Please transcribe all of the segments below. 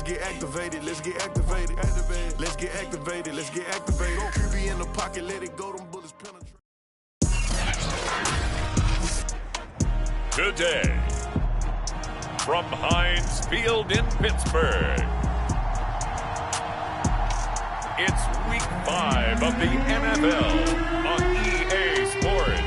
get activated. Let's get activated. Let's get activated. Let's get activated. QB in the pocket, let it go. Them bullets penetrate. Today, from Heinz Field in Pittsburgh, it's Week 5 of the NFL on EA Sports.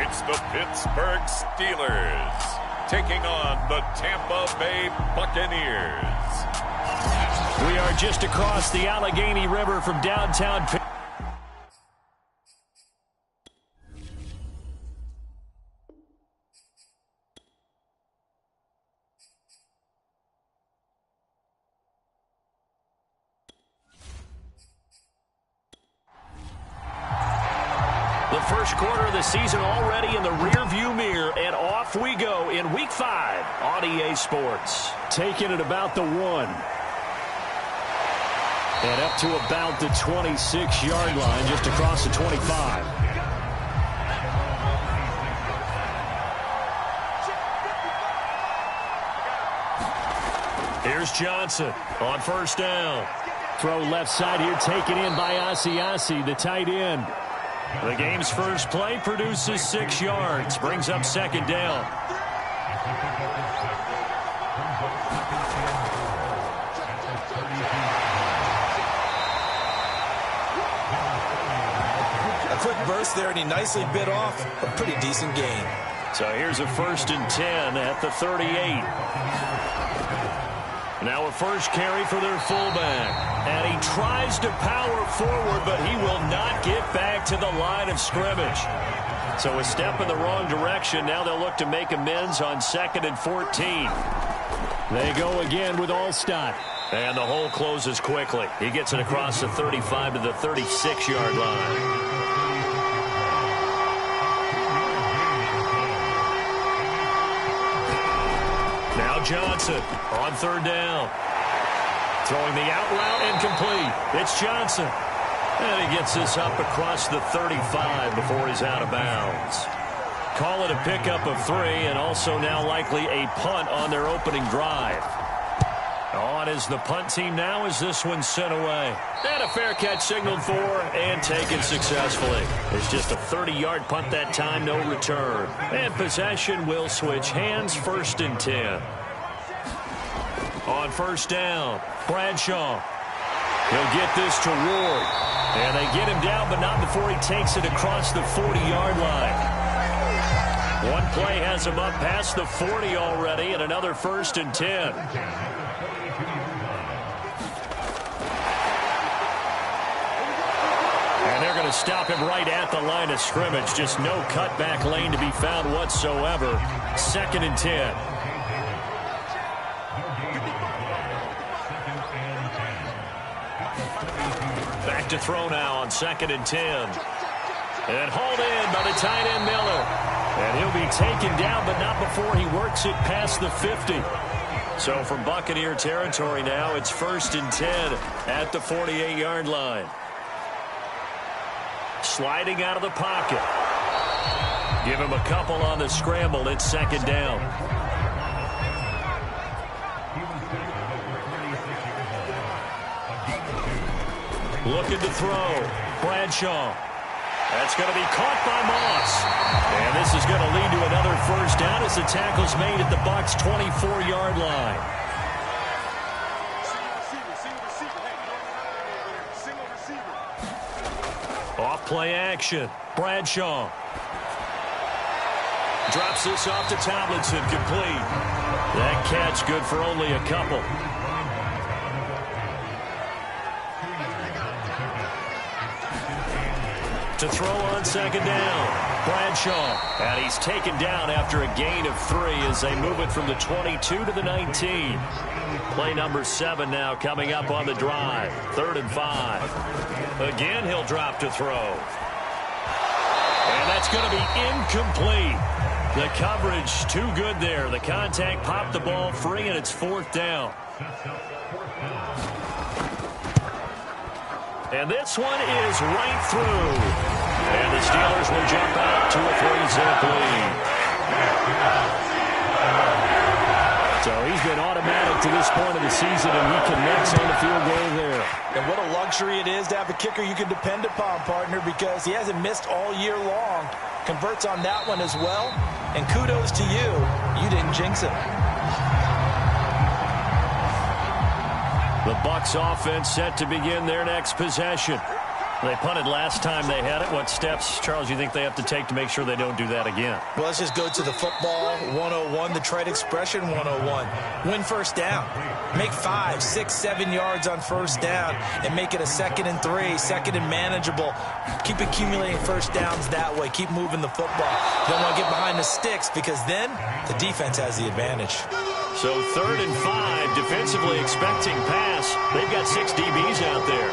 It's the Pittsburgh Steelers taking on the Tampa Bay Buccaneers. We are just across the Allegheny River from downtown Pittsburgh. The first quarter of the season already in the rearview mirror, and off we go in Week 5 on EA Sports. Taking it about the 1. And up to about the 26-yard line, just across the 25. Here's Johnson on first down. Throw left side here, taken in by Asiatic, the tight end. The game's first play produces 6 yards, brings up second down. A quick burst there, and he nicely bit off a pretty decent gain. So here's a 1st and 10 at the 38. Now a first carry for their fullback. And he tries to power forward, but he will not get back to the line of scrimmage. So a step in the wrong direction. Now they'll look to make amends on 2nd and 14. They go again with Allstott. And the hole closes quickly. He gets it across the 35 to the 36-yard line. Now Johnson on 3rd down. Throwing the out route incomplete. It's Johnson. And he gets this up across the 35 before he's out of bounds. Call it a pickup of 3, and also now likely a punt on their opening drive. On is the punt team now as this one's sent away. And a fair catch signaled for and taken successfully. It's just a 30-yard punt that time, no return. And possession will switch hands, 1st and 10. On first down, Bradshaw. He'll get this to Ward. And they get him down, but not before he takes it across the 40-yard line. One play has him up past the 40 already, and another 1st and 10. And they're going to stop him right at the line of scrimmage. Just no cutback lane to be found whatsoever. 2nd and 10. Back to throw now on 2nd and 10. And hauled in by the tight end Miller. And he'll be taken down, but not before he works it past the 50. So from Buccaneer territory now, it's 1st and 10 at the 48-yard line. Sliding out of the pocket. Give him a couple on the scramble. It's 2nd down. Looking to throw. Bradshaw. That's going to be caught by Moss. And this is going to lead to another 1st down as the tackle's made at the Bucs' 24-yard line. Off play action. Bradshaw. Drops this off to Tomlinson, complete. That catch good for only a couple. To throw on 2nd down, Bradshaw. And he's taken down after a gain of 3 as they move it from the 22 to the 19. Play number 7 now coming up on the drive. 3rd and 5. Again, he'll drop to throw. And That's going to be incomplete. The coverage too good there. The contact popped the ball free, and it's 4th down. And this one is right through. And the Steelers will jump out to a 3-zip lead. So he's been automatic to this point of the season, and he connects on the field goal there. And what a luxury it is to have a kicker you can depend upon, partner, because he hasn't missed all year long. Converts on that one as well. And kudos to you. You didn't jinx him. The Bucs offense set to begin their next possession. They punted last time they had it. What steps, Charles, you think they have to take to make sure they don't do that again? Well, let's just go to the football 101, the trite expression 101. Win first down. Make 5, 6, 7 yards on first down and make it a 2nd and 3, 2nd and manageable. Keep accumulating first downs that way. Keep moving the football. You don't want to get behind the sticks because then the defense has the advantage. So 3rd and 5, defensively expecting pass. They've got 6 DBs out there.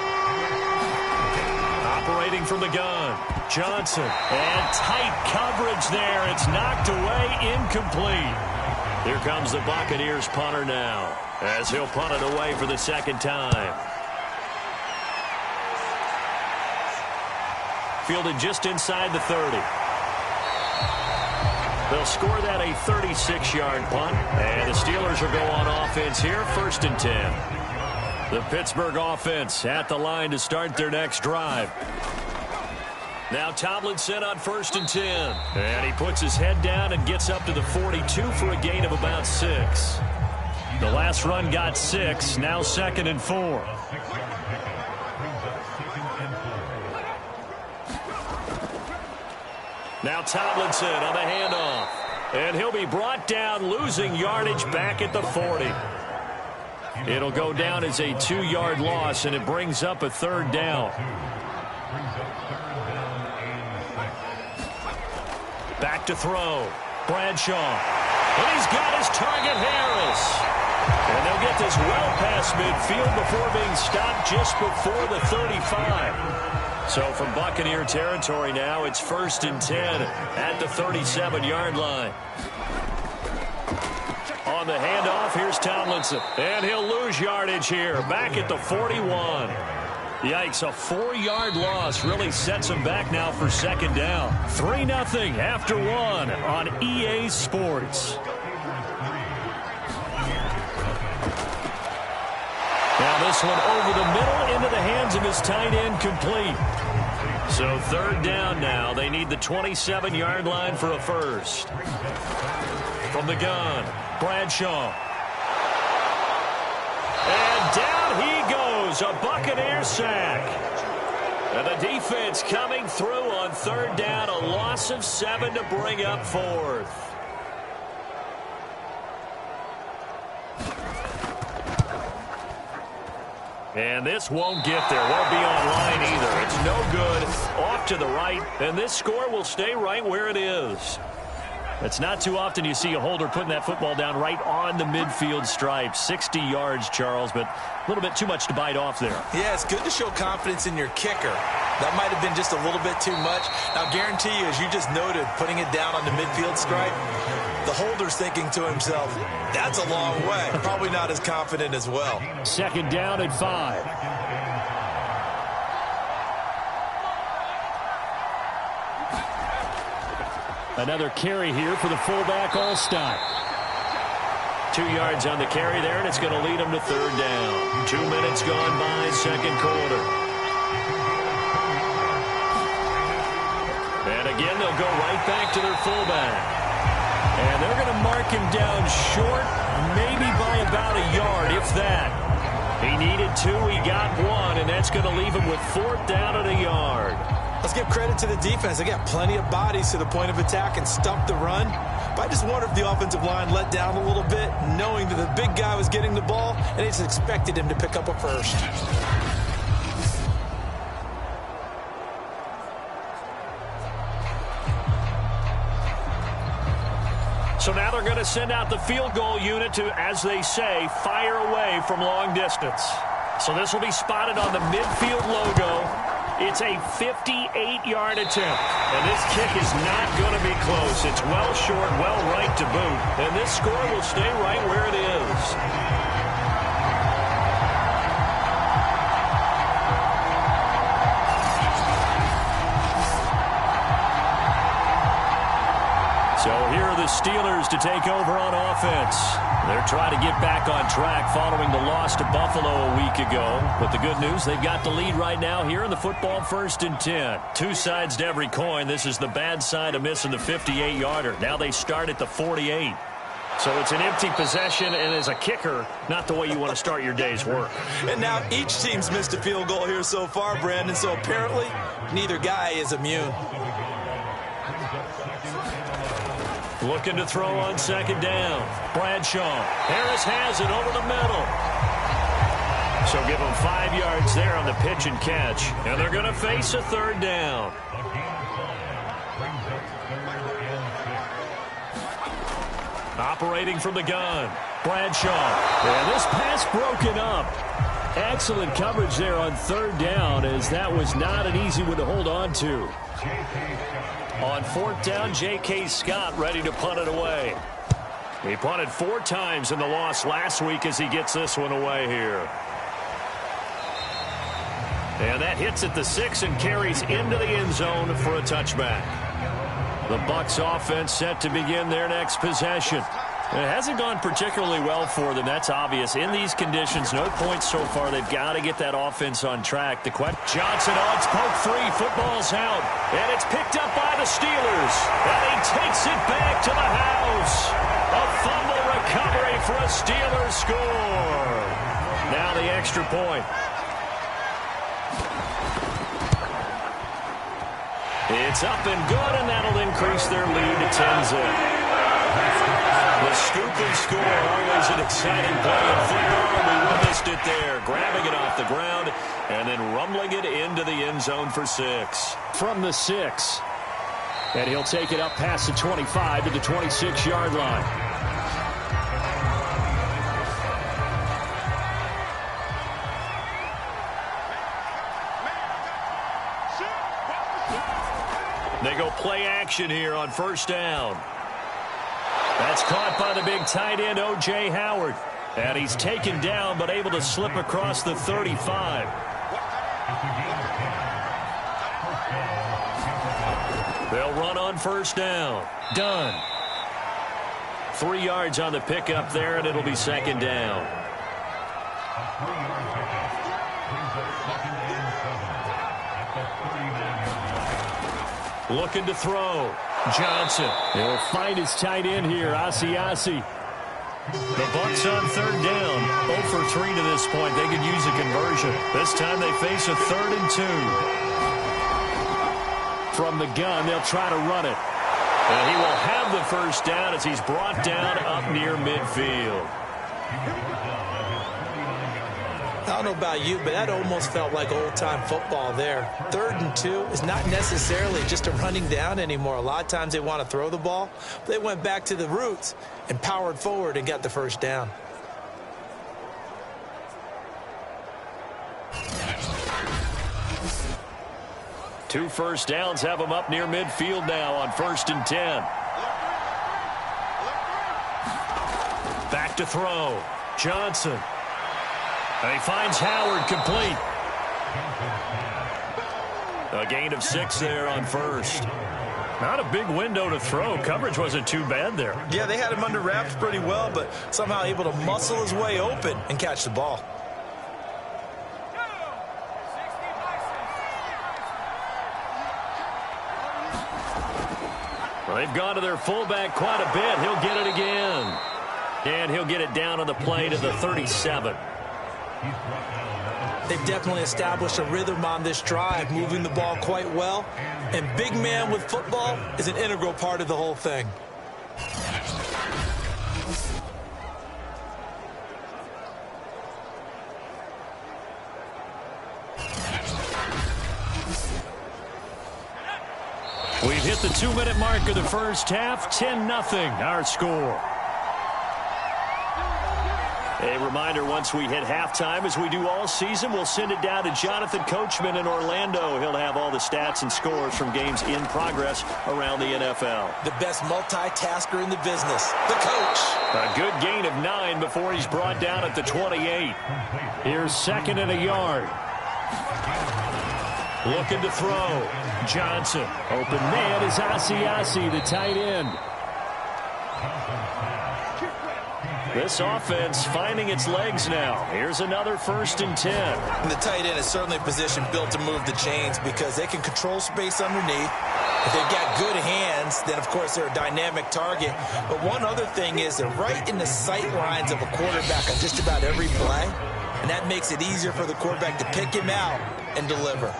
Operating from the gun, Johnson. And tight coverage there. It's knocked away, incomplete. Here comes the Buccaneers punter now, as he'll punt it away for the 2nd time. Fielded just inside the 30. They'll score that a 36-yard punt, and the Steelers will go on offense here, 1st and 10. The Pittsburgh offense at the line to start their next drive. Now Tomlinson on 1st and 10. And he puts his head down and gets up to the 42 for a gain of about 6. The last run got 6, now 2nd and 4. Now Tomlinson on the handoff. And he'll be brought down, losing yardage back at the 40. It'll go down as a 2-yard loss, and it brings up a 3rd down. Back to throw. Bradshaw. And he's got his target, Harris. And they'll get this well past midfield before being stopped just before the 35. So from Buccaneer territory now, it's 1st and 10 at the 37-yard line. On the handoff, here's Tomlinson. And he'll lose yardage here, back at the 41. Yikes, a 4-yard loss really sets him back now for 2nd down. 3-0 after 1 on EA Sports. Now this one over the middle into the hands of his tight end, complete. So 3rd down now. They need the 27-yard line for a first. From the gun, Bradshaw. And down he goes, a Buccaneer sack. And the defense coming through on 3rd down, a loss of 7 to bring up 4th. And this won't get there. Won't be online either. It's no good. Off to the right. And this score will stay right where it is. It's not too often you see a holder putting that football down right on the midfield stripe. 60 yards, Charles, but a little bit too much to bite off there. Yeah, it's good to show confidence in your kicker. That might have been just a little bit too much. Now, guarantee you, as you just noted, putting it down on the midfield stripe, the holder's thinking to himself, that's a long way. Probably not as confident as well. 2nd down and 5. Another carry here for the fullback, Allstott. 2 yards on the carry there, and it's going to lead them to 3rd down. 2 minutes gone by, 2nd quarter. And again, they'll go right back to their fullback. And they're going to mark him down short, maybe by about a yard, if that. He needed 2, he got 1, and that's going to leave him with 4th down and a yard. Let's give credit to the defense. They got plenty of bodies to the point of attack and stop the run. But I just wonder if the offensive line let down a little bit, knowing that the big guy was getting the ball, and they just expected him to pick up a first. So now they're going to send out the field goal unit to, as they say, fire away from long distance. So this will be spotted on the midfield logo. It's a 58-yard attempt. And this kick is not going to be close. It's well short, well right to boot. And this score will stay right where it is. So here are the Steelers to take over on offense. They're trying to get back on track following the loss to Buffalo a week ago. But the good news, they've got the lead right now here in the football 1st and 10. Two sides to every coin. This is the bad side of missing the 58-yarder. Now they start at the 48. So it's an empty possession, and as a kicker, not the way you want to start your day's work. And now each team's missed a field goal here so far, Brandon, so apparently neither guy is immune. Looking to throw on 2nd down. Bradshaw. Harris has it over the middle. So give them 5 yards there on the pitch and catch. And they're going to face a 3rd down. Operating from the gun. Bradshaw. And this pass broken up. Excellent coverage there on 3rd down, as that was not an easy one to hold on to. On 4th down, J.K. Scott ready to punt it away. He punted 4 times in the loss last week as he gets this one away here. And that hits at the 6 and carries into the end zone for a touchback. The Bucs offense set to begin their next possession. It hasn't gone particularly well for them. That's obvious. In these conditions, no points so far. They've got to get that offense on track. Johnson odds poke 3. Football's out. And it's picked up by the Steelers. And he takes it back to the house. A fumble recovery for a Steelers score. Now the extra point. It's up and good, and that'll increase their lead to 10-zip. The scoop and score, always an exciting play in football. We witnessed it there, grabbing it off the ground and then rumbling it into the end zone for 6. From the 6. And he'll take it up past the 25 to the 26-yard line. They go play action here on 1st down. That's caught by the big tight end, O.J. Howard. And he's taken down, but able to slip across the 35. They'll run on 1st down. Done. 3 yards on the pickup there, and it'll be 2nd down. Looking to throw. Johnson. He'll find his tight end here, Asiasi. The Bucs on 3rd down. 0 for 3 to this point. They could use a conversion. This time they face a 3rd and 2. From the gun, they'll try to run it. And he will have the 1st down as he's brought down up near midfield. I don't know about you, but that almost felt like old-time football there. 3rd and 2 is not necessarily just a running down anymore. A lot of times they want to throw the ball. They went back to the roots and powered forward and got the 1st down. Two 1st downs have them up near midfield now on 1st and 10. Back to throw. Johnson. And he finds Howard complete. A gain of 6 there on 1st. Not a big window to throw. Coverage wasn't too bad there. Yeah, they had him under wraps pretty well, but somehow able to muscle his way open and catch the ball. Well, they've gone to their fullback quite a bit. He'll get it again. And he'll get it down on the play to the 37. They've definitely established a rhythm on this drive, moving the ball quite well. And big man with football is an integral part of the whole thing. We've hit the 2-minute mark of the 1st half. 10-0 our score. A reminder, once we hit halftime, as we do all season, we'll send it down to Jonathan Coachman in Orlando. He'll have all the stats and scores from games in progress around the NFL. The best multitasker in the business, the coach. A good gain of 9 before he's brought down at the 28. Here's 2nd and a yard. Looking to throw. Johnson. Open man is Asiatic, the tight end. This offense finding its legs now. Here's another 1st and 10. And the tight end is certainly a position built to move the chains because they can control space underneath. If they've got good hands, then, of course, they're a dynamic target. But one other thing is they're right in the sight lines of a quarterback on just about every play. And that makes it easier for the quarterback to pick him out and deliver.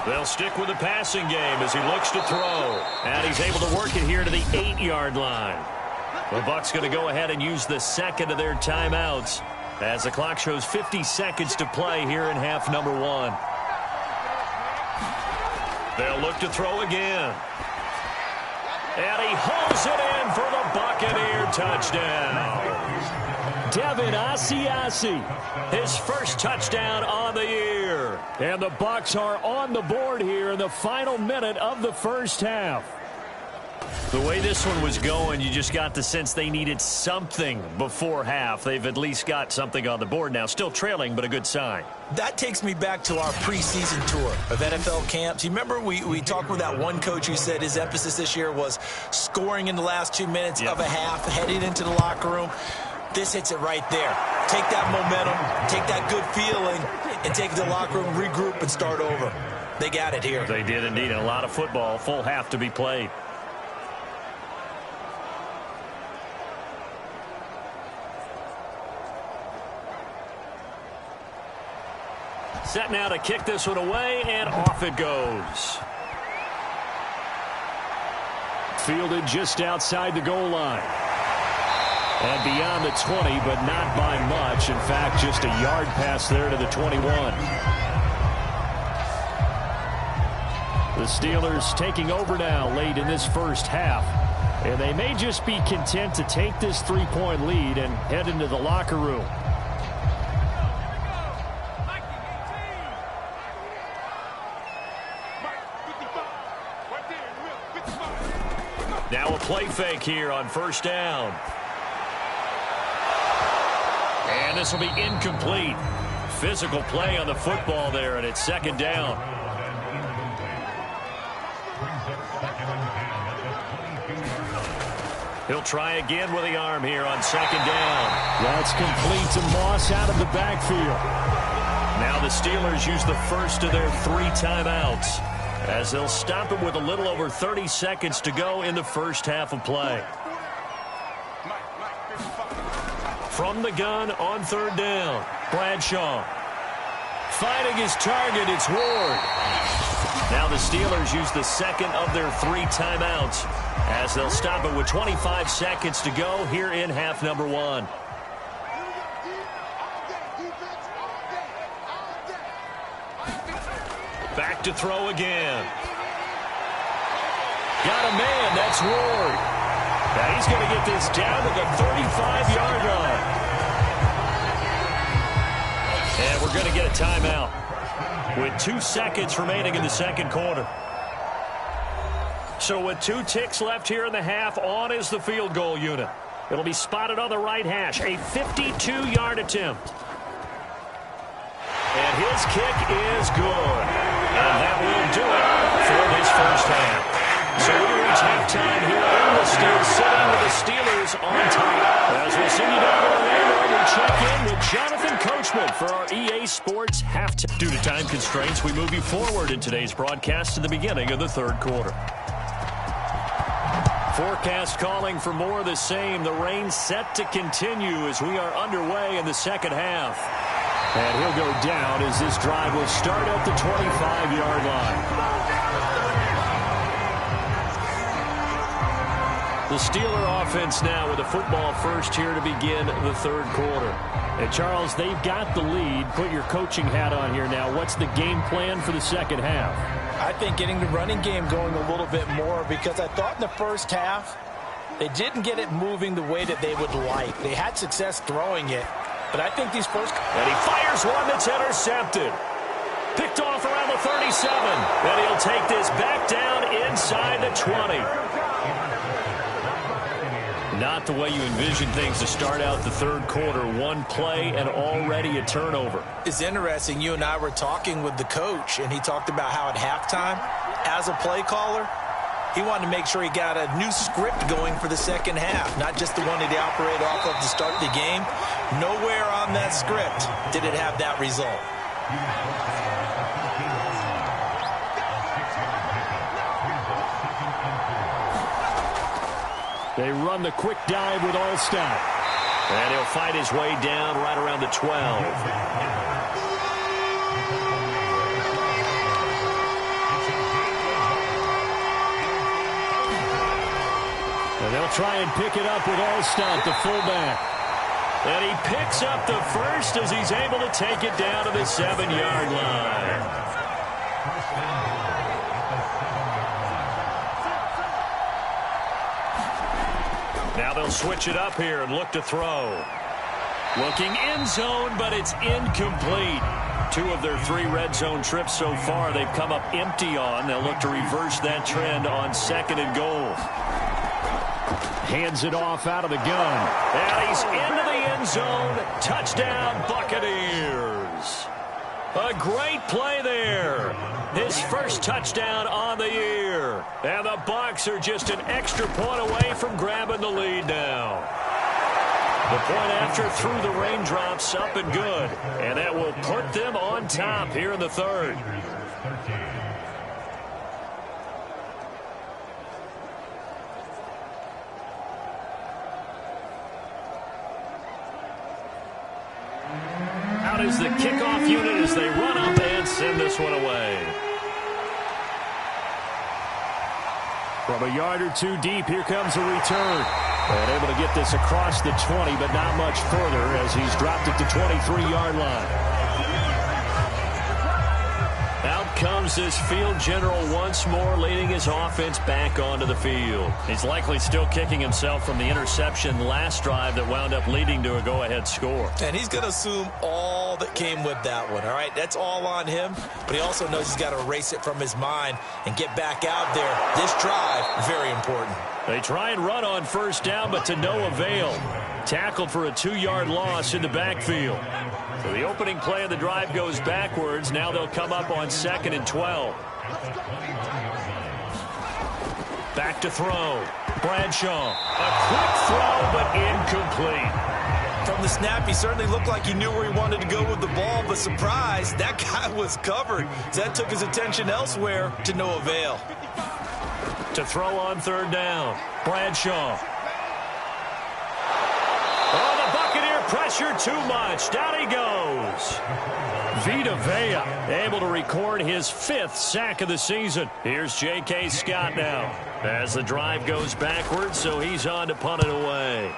They'll stick with the passing game as he looks to throw. And he's able to work it here to the 8-yard line. The Bucs going to go ahead and use the 2nd of their timeouts as the clock shows 50 seconds to play here in half number 1. They'll look to throw again. And he hauls it in for the Buccaneer touchdown. Devin Asiatic, his first touchdown on the year. And the Bucs are on the board here in the final minute of the first half. The way this one was going, you just got the sense they needed something before half. They've at least got something on the board now. Still trailing, but a good sign. That takes me back to our preseason tour of NFL camps. You remember we talked with that one coach who said his emphasis this year was scoring in the last 2 minutes of a half, heading into the locker room. This hits it right there. Take that momentum, take that good feeling, and take it to the locker room, regroup, and start over. They got it here. They did indeed. And a lot of football, full half to be played. Set now to kick this one away, and off it goes. Fielded just outside the goal line. And beyond the 20, but not by much. In fact, just a yard pass there to the 21. The Steelers taking over now late in this first half. And they may just be content to take this 3-point lead and head into the locker room. Now a play fake here on 1st down. And this will be incomplete. Physical play on the football there, and it's 2nd down. He'll try again with the arm here on 2nd down. That's complete to Moss out of the backfield. Now the Steelers use the first of their 3 timeouts as they'll stop it with a little over 30 seconds to go in the first half of play. From the gun on 3rd down, Bradshaw. Finding his target, it's Ward. Now the Steelers use the 2nd of their 3 timeouts as they'll stop it with 25 seconds to go here in half number 1. Back to throw again. Got a man, that's Ward. Now he's going to get this down to the 35-yard line. And we're going to get a timeout with 2 seconds remaining in the 2nd quarter. So with 2 ticks left here in the half, on is the field goal unit. It'll be spotted on the right hash, a 52-yard attempt. And his kick is good. And that will do it for this first half. So we reach halftime here in the Steel City with the Steelers on top. As we send you down to Orlando, we check in with Jonathan Coachman for our EA Sports halftime. Due to time constraints, we move you forward in today's broadcast to the beginning of the 3rd quarter. Forecast calling for more of the same. The rain set to continue as we are underway in the 2nd half. And he'll go down as this drive will start at the 25-yard line. The Steeler offense now with the football first here to begin the 3rd quarter. And Charles, they've got the lead. Put your coaching hat on here now. What's the game plan for the 2nd half? I think getting the running game going a little bit more, because I thought in the first half they didn't get it moving the way that they would like. They had success throwing it, but I think these first... And he fires one that's intercepted. Picked off around the 37. And he'll take this back down inside the 20. Not the way you envision things to start out the third quarter. One play and already a turnover. It's interesting. You and I were talking with the coach, and he talked about how at halftime, as a play caller, he wanted to make sure he got a new script going for the second half, not just the one that he operated off of to start the game. Nowhere on that script did it have that result. They run the quick dive with Allstott. And he'll fight his way down right around the 12. And they'll try and pick it up with Allstott, the fullback. And he picks up the first as he's able to take it down to the 7-yard line. Now they'll switch it up here and look to throw. Looking end zone, but it's incomplete. 2 of their 3 red zone trips so far they've come up empty on. They'll look to reverse that trend on 2nd and goal. Hands it off out of the gun. And he's into the end zone. Touchdown, Buccaneers. A great play there. His first touchdown on the year. And the Bucs are just an extra point away from grabbing the lead now. The point after through the raindrops, up and good. And that will put them on top here in the third. Out is the kickoff unit as they run up and send this one away. From a yard or 2 deep, here comes a return. And able to get this across the 20, but not much further as he's dropped it to 23-yard line. Out comes this field general once more, leading his offense back onto the field. He's likely still kicking himself from the interception last drive that wound up leading to a go-ahead score. And he's going to assume all that came with that one, all right? That's all on him, but he also knows he's got to erase it from his mind and get back out there. This drive, very important. They try and run on first down, but to no avail. Tackled for a 2-yard loss in the backfield. So the opening play of the drive goes backwards. Now they'll come up on 2nd and 12. Back to throw. Bradshaw. A quick throw, but incomplete. From the snap, he certainly looked like he knew where he wanted to go with the ball, but surprise, that guy was covered. So that took his attention elsewhere to no avail. To throw on 3rd down. Bradshaw. Oh, the Buccaneer pressure too much. Down he goes. Vita Vea able to record his 5th sack of the season. Here's J.K. Scott now as the drive goes backwards, so he's on to punt it away.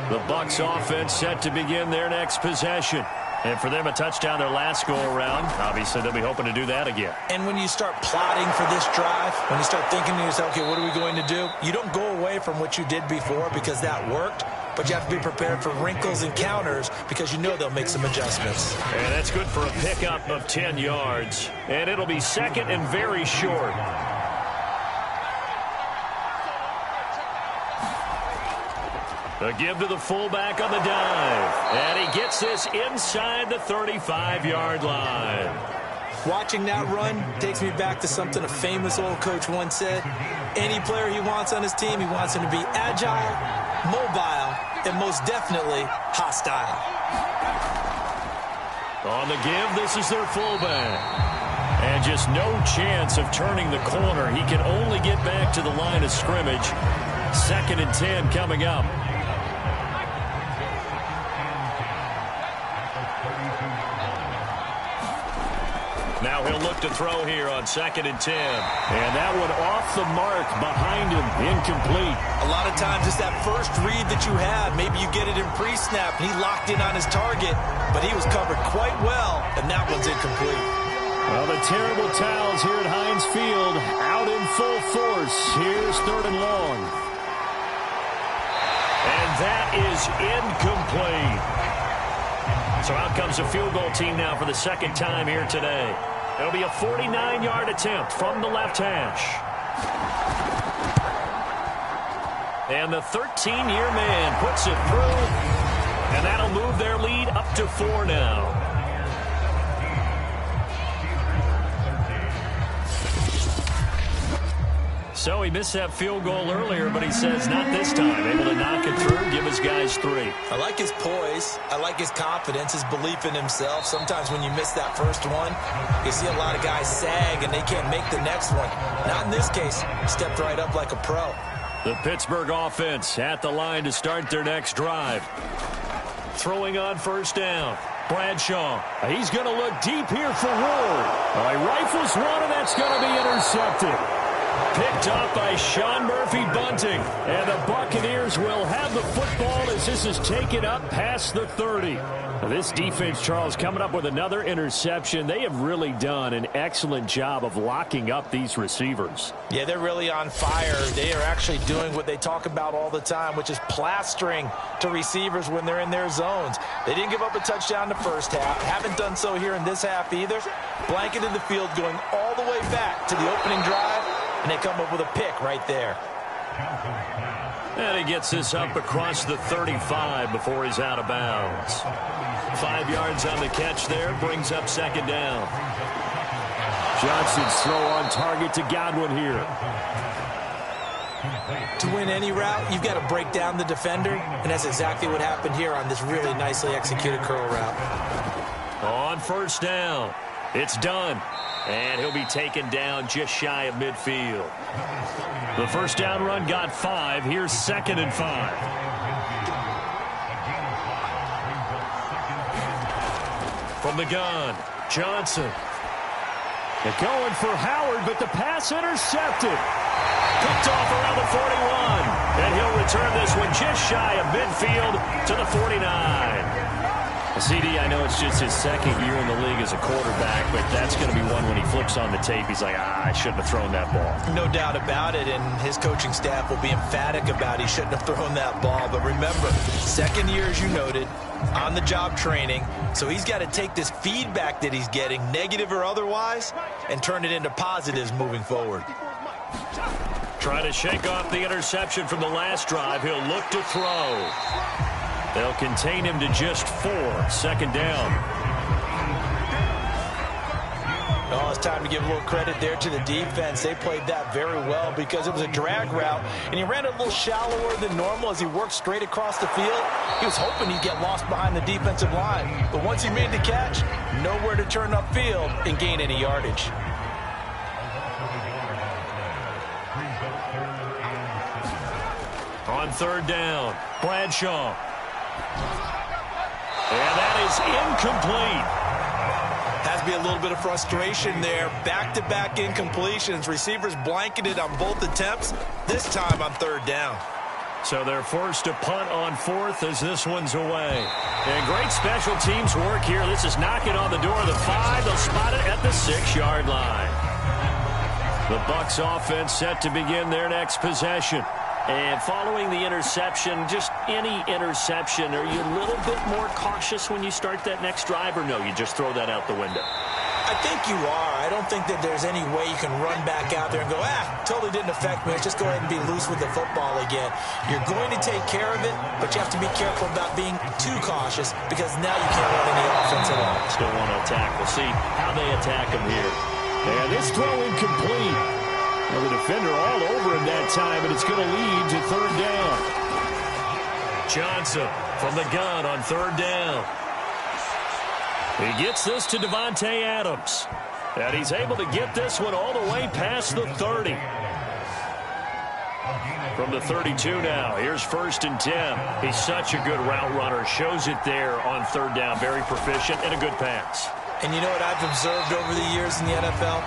The Bucs offense set to begin their next possession. And for them, a touchdown their last go-around. Obviously, they'll be hoping to do that again. And when you start plotting for this drive, when you start thinking to yourself, okay, what are we going to do? You don't go away from what you did before because that worked, but you have to be prepared for wrinkles and counters because you know they'll make some adjustments. And that's good for a pickup of 10 yards. And it'll be 2nd and very short. A give to the fullback on the dive. And he gets this inside the 35-yard line. Watching that run takes me back to something a famous old coach once said. Any player he wants on his team, he wants him to be agile, mobile, and most definitely hostile. On the give, this is their fullback. And just no chance of turning the corner. He can only get back to the line of scrimmage. 2nd and 10 coming up. Now he'll look to throw here on 2nd and 10. And that one off the mark behind him, incomplete. A lot of times it's that first read that you have. Maybe you get it in pre-snap, and he locked in on his target, but he was covered quite well, and that one's incomplete. Well, the terrible towels here at Heinz Field out in full force. Here's 3rd and long. And that is incomplete. So out comes a field goal team now for the 2nd time here today. It'll be a 49-yard attempt from the left hash. And the 13-year man puts it through. And that'll move their lead up to 4 now. So he missed that field goal earlier, but he says not this time. Able to knock it through, give his guys 3. I like his poise. I like his confidence, his belief in himself. Sometimes when you miss that first one, you see a lot of guys sag and they can't make the next one. Not in this case. He stepped right up like a pro. The Pittsburgh offense at the line to start their next drive. Throwing on 1st down. Bradshaw. He's going to look deep here for Ward. He rifles one, and that's going to be intercepted. Picked up by Sean Murphy-Bunting. And the Buccaneers will have the football as this is taken up past the 30. Now this defense, Charles, coming up with another interception. They have really done an excellent job of locking up these receivers. Yeah, they're really on fire. They are actually doing what they talk about all the time, which is plastering to receivers when they're in their zones. They didn't give up a touchdown the first half. Haven't done so here in this half either. Blanketed the field going all the way back to the opening drive. And they come up with a pick right there. And he gets this up across the 35 before he's out of bounds. 5 yards on the catch there, brings up 2nd down. Johnson's throw on target to Godwin here. To win any route, you've got to break down the defender, and that's exactly what happened here on this really nicely executed curl route. On 1st down, it's done. And he'll be taken down just shy of midfield. The 1st down run got 5. Here's 2nd and 5. From the gun, Johnson. They're going for Howard, but the pass intercepted. Picked off around the 41. And he'll return this one just shy of midfield to the 49. CD, I know it's just his 2nd year in the league as a quarterback, but that's going to be one when he flips on the tape. He's like, I shouldn't have thrown that ball. No doubt about it, and his coaching staff will be emphatic about he shouldn't have thrown that ball. But remember, 2nd year, as you noted, on-the-job training, so he's got to take this feedback that he's getting, negative or otherwise, and turn it into positives moving forward. Try to shake off the interception from the last drive. He'll look to throw. They'll contain him to just 4. 2nd down. Oh, it's time to give a little credit there to the defense. They played that very well because it was a drag route, and he ran a little shallower than normal as he worked straight across the field. He was hoping he'd get lost behind the defensive line, but once he made the catch, nowhere to turn upfield and gain any yardage. On 3rd down, Bradshaw. And that is incomplete. Has to be a little bit of frustration there. Back-to-back incompletions. Receivers blanketed on both attempts, this time on 3rd down. So they're forced to punt on 4th as this one's away. And great special teams work here. This is knocking on the door of the 5. They'll spot it at the 6-yard line. The Bucs offense set to begin their next possession. And following the interception, just any interception, are you a little bit more cautious when you start that next drive, or no, you just throw that out the window? I think you are. I don't think that there's any way you can run back out there and go, totally didn't affect me. Let's just go ahead and be loose with the football again. You're going to take care of it, but you have to be careful about being too cautious because now you can't run any offense at all. Still want to attack. We'll see how they attack him here. And this throw incomplete. Well, the defender all over him that time, and it's going to lead to 3rd down. Johnson from the gun on 3rd down. He gets this to Devontae Adams. And he's able to get this one all the way past the 30. From the 32 now, here's 1st and 10. He's such a good route runner. Shows it there on 3rd down. Very proficient and a good pass. And you know what I've observed over the years in the NFL?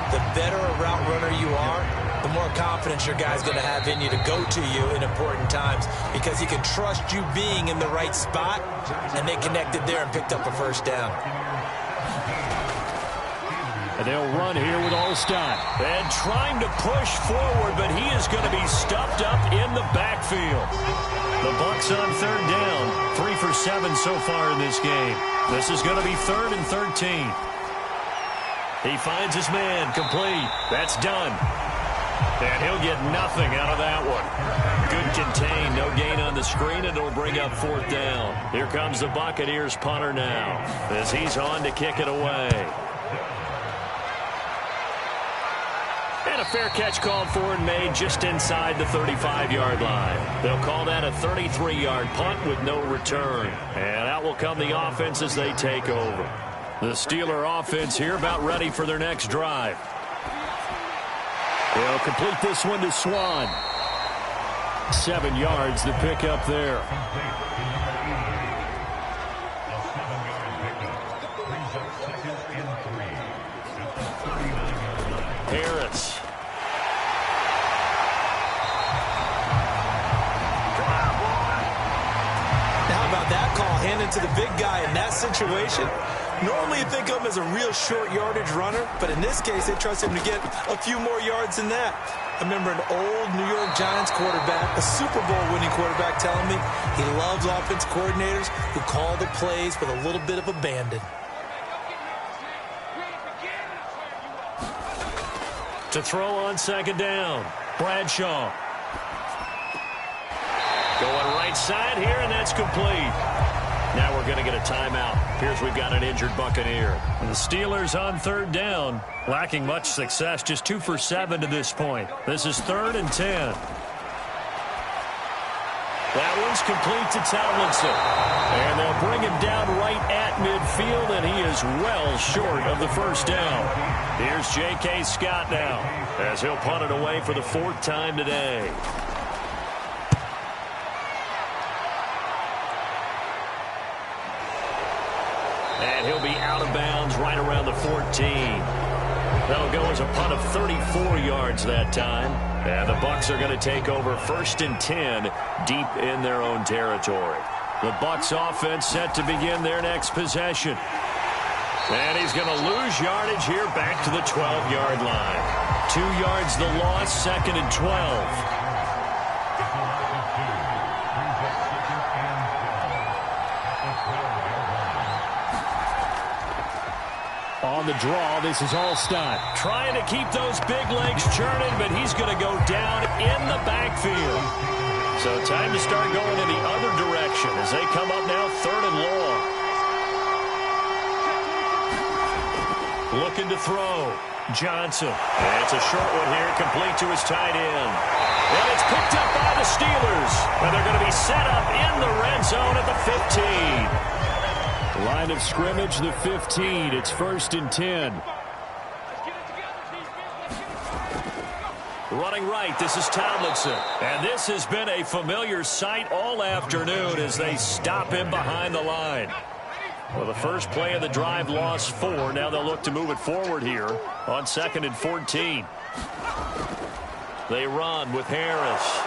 The better a route runner you are, the more confidence your guy's going to have in you to go to you in important times because he can trust you being in the right spot, and they connected there and picked up a first down. And they'll run here with Olstein. And trying to push forward, but he is going to be stuffed up in the backfield. The Bucs on third down. 3 for 7 so far in this game. This is going to be 3rd and 13. He finds his man, complete. That's done. And he'll get nothing out of that one. Good contain, no gain on the screen, and it'll bring up 4th down. Here comes the Buccaneers punter now as he's on to kick it away. And a fair catch called for and made just inside the 35-yard line. They'll call that a 33-yard punt with no return. And out will come the offense as they take over. The Steeler offense here about ready for their next drive. They'll complete this one to Swan. 7 yards the pick up there. Harris. How about that call handed to the big guy in that situation? Normally you think of him as a real short yardage runner, but in this case they trust him to get a few more yards than that. I remember an old New York Giants quarterback, a Super Bowl winning quarterback, telling me he loves offense coordinators who call the plays with a little bit of abandon. To throw on 2nd down, Bradshaw. Going right side here, and that's complete. Now we're going to get a timeout. Here's we've got an injured Buccaneer. And the Steelers on 3rd down, lacking much success, just 2 for 7 to this point. This is 3rd and 10. That one's complete to Tomlinson. And they'll bring him down right at midfield, and he is well short of the first down. Here's J.K. Scott now, as he'll punt it away for the 4th time today. And he'll be out of bounds right around the 14. That'll go as a punt of 34 yards that time. And the Bucs are going to take over 1st and 10 deep in their own territory. The Bucs offense set to begin their next possession. And he's going to lose yardage here back to the 12-yard line. 2 yards the loss, 2nd and 12. On the draw, this is Olstein. Trying to keep those big legs churning, but he's going to go down in the backfield. So time to start going in the other direction as they come up now 3rd and long. Looking to throw. Johnson. And it's a short one here, complete to his tight end. And it's picked up by the Steelers. And they're going to be set up in the red zone at the 15. Line of scrimmage, the 15. It's 1st and 10. Running right, this is Tomlinson. And this has been a familiar sight all afternoon as they stop him behind the line. Well, the first play of the drive lost 4. Now they'll look to move it forward here on 2nd and 14. They run with Harris.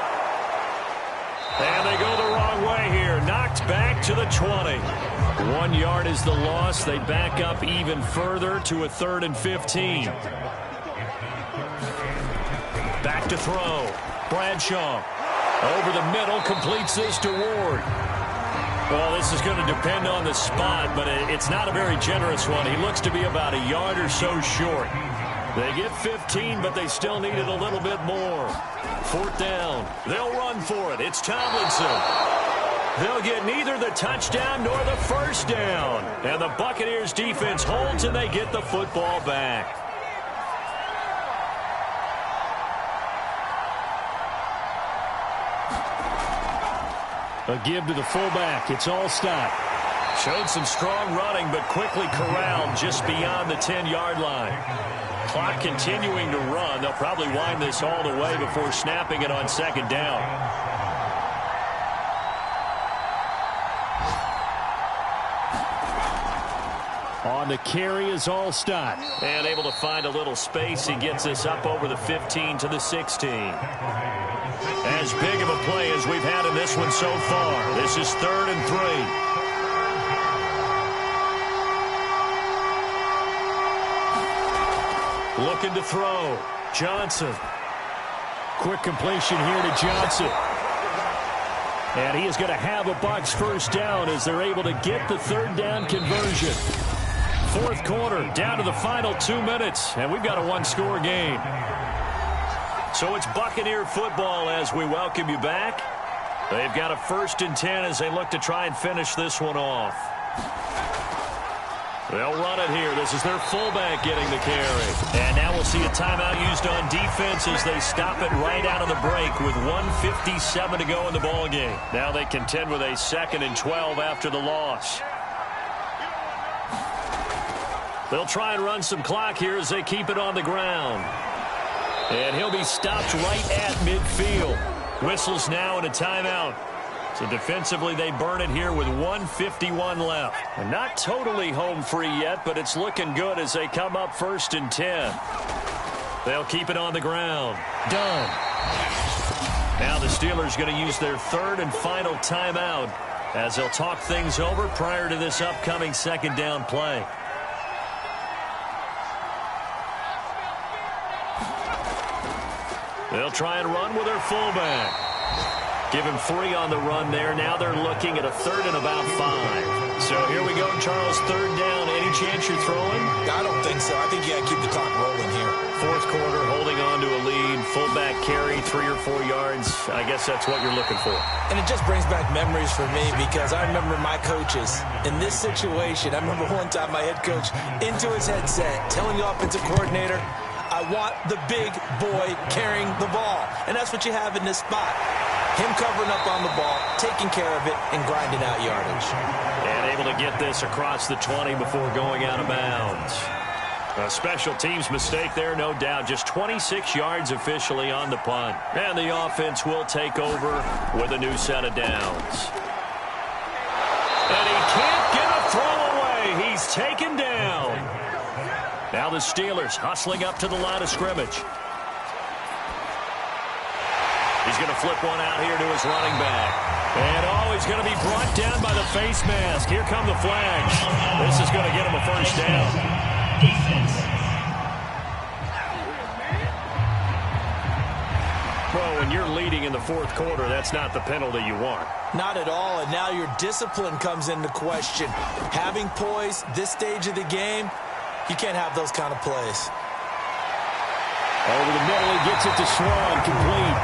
And they go the wrong way here. Knocked back to the 20. 1 yard is the loss. They back up even further to a 3rd and 15. Back to throw. Bradshaw. Over the middle, completes this to Ward. Well, this is going to depend on the spot, but it's not a very generous one. He looks to be about a yard or so short. They get 15, but they still need it a little bit more. 4th down. They'll run for it. It's Tomlinson. They'll get neither the touchdown nor the first down. And the Buccaneers defense holds and they get the football back. A give to the fullback. It's Olstein. Showed some strong running, but quickly corralled just beyond the 10-yard line. Clock continuing to run. They'll probably wind this all the way before snapping it on 2nd down. On the carry is Allstott. And able to find a little space. He gets us up over the 15 to the 16. As big of a play as we've had in this one so far. This is 3rd and 3. Looking to throw. Johnson. Quick completion here to Johnson. And he is going to have a Bucs first down as they're able to get the 3rd down conversion. 4th quarter, down to the final 2 minutes, and we've got a 1-score game. So it's Buccaneer football as we welcome you back. They've got a 1st and 10 as they look to try and finish this one off. They'll run it here. This is their fullback getting the carry. And now we'll see a timeout used on defense as they stop it right out of the break with 1:57 to go in the ballgame. Now they contend with a 2nd and 12 after the loss. They'll try and run some clock here as they keep it on the ground. And he'll be stopped right at midfield. Whistles now and a timeout. So defensively, they burn it here with 1:51 left. And not totally home free yet, but it's looking good as they come up 1st and 10. They'll keep it on the ground. Done. Now the Steelers going to use their 3rd and final timeout as they'll talk things over prior to this upcoming 2nd down play. They'll try and run with their fullback. Give him 3 on the run there. Now they're looking at a 3rd and about 5. So here we go, Charles, 3rd down. Any chance you're throwing? I don't think so. I think you got to keep the clock rolling here. 4th quarter, holding on to a lead. Fullback carry, 3 or 4 yards. I guess that's what you're looking for. And it just brings back memories for me because I remember my coaches in this situation. I remember one time my head coach into his headset telling the offensive coordinator, I want the big boy carrying the ball. And that's what you have in this spot. Him covering up on the ball, taking care of it, and grinding out yardage. And able to get this across the 20 before going out of bounds. A special teams mistake there, no doubt. Just 26 yards officially on the punt. And the offense will take over with a new set of downs. And he can't get a throw away. He's taken down. Now the Steelers hustling up to the line of scrimmage. He's going to flip one out here to his running back. And, he's going to be brought down by the face mask. Here come the flags. This is going to get him a first down. Well, when you're leading in the 4th quarter, that's not the penalty you want. Not at all, and now your discipline comes into question. Having poise this stage of the game, you can't have those kind of plays. Over the middle, he gets it to Swan, complete.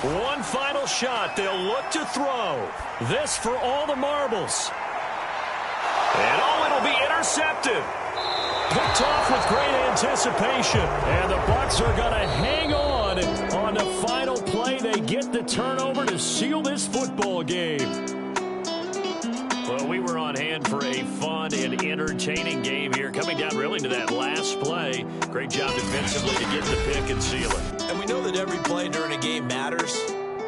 One final shot. They'll look to throw. This for all the marbles. And, it'll be intercepted. Picked off with great anticipation. And the Bucs are going to hang on. And on the final play, they get the turnover to seal this football game. Well, we were on hand for a fun and entertaining game here. Coming down really to that last play. Great job defensively to get the pick and seal it. And we know that every play during a game matters.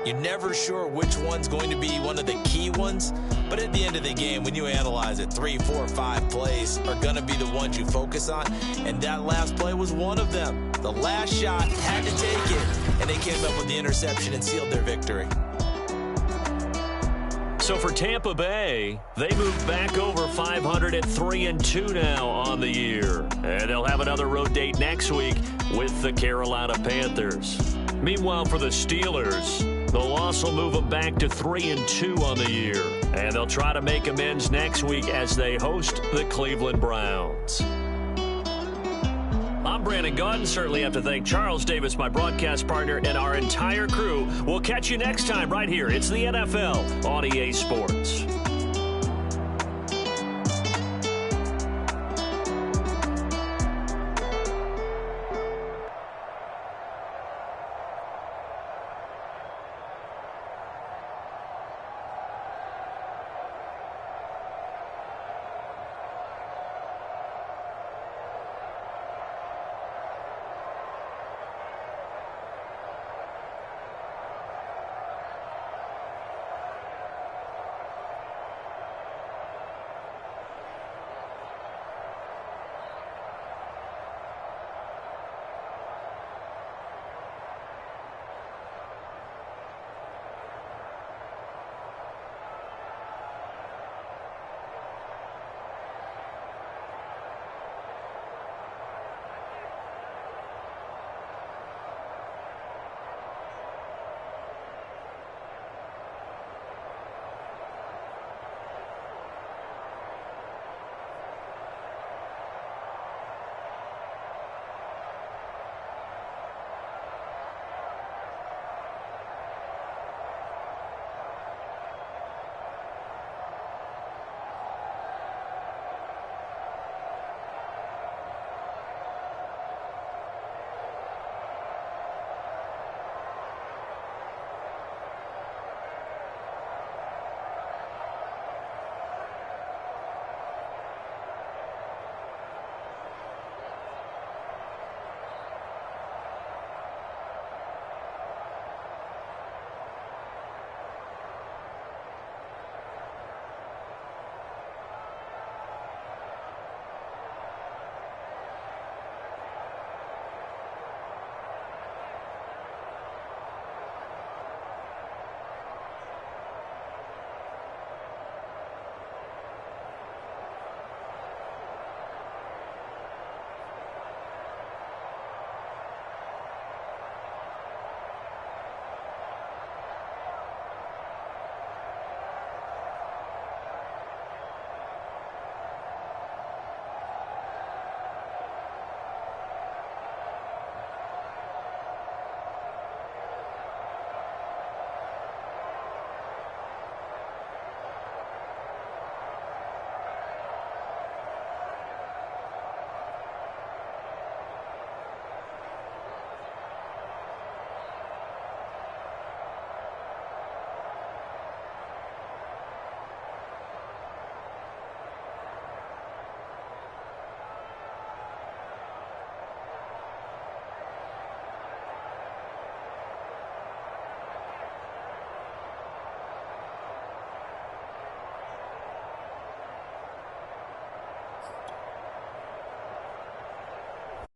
You're never sure which one's going to be one of the key ones. But at the end of the game, when you analyze it, 3, 4, 5 plays are going to be the ones you focus on. And that last play was one of them. The last shot had to take it. And they came up with the interception and sealed their victory. So for Tampa Bay, they moved back over 500 at 3-2 now on the year. And they'll have another road date next week with the Carolina Panthers. Meanwhile, for the Steelers, the loss will move them back to 3-2 on the year. And they'll try to make amends next week as they host the Cleveland Browns. I'm Brandon Gaudin. Certainly have to thank Charles Davis, my broadcast partner, and our entire crew. We'll catch you next time right here. It's the NFL on EA Sports.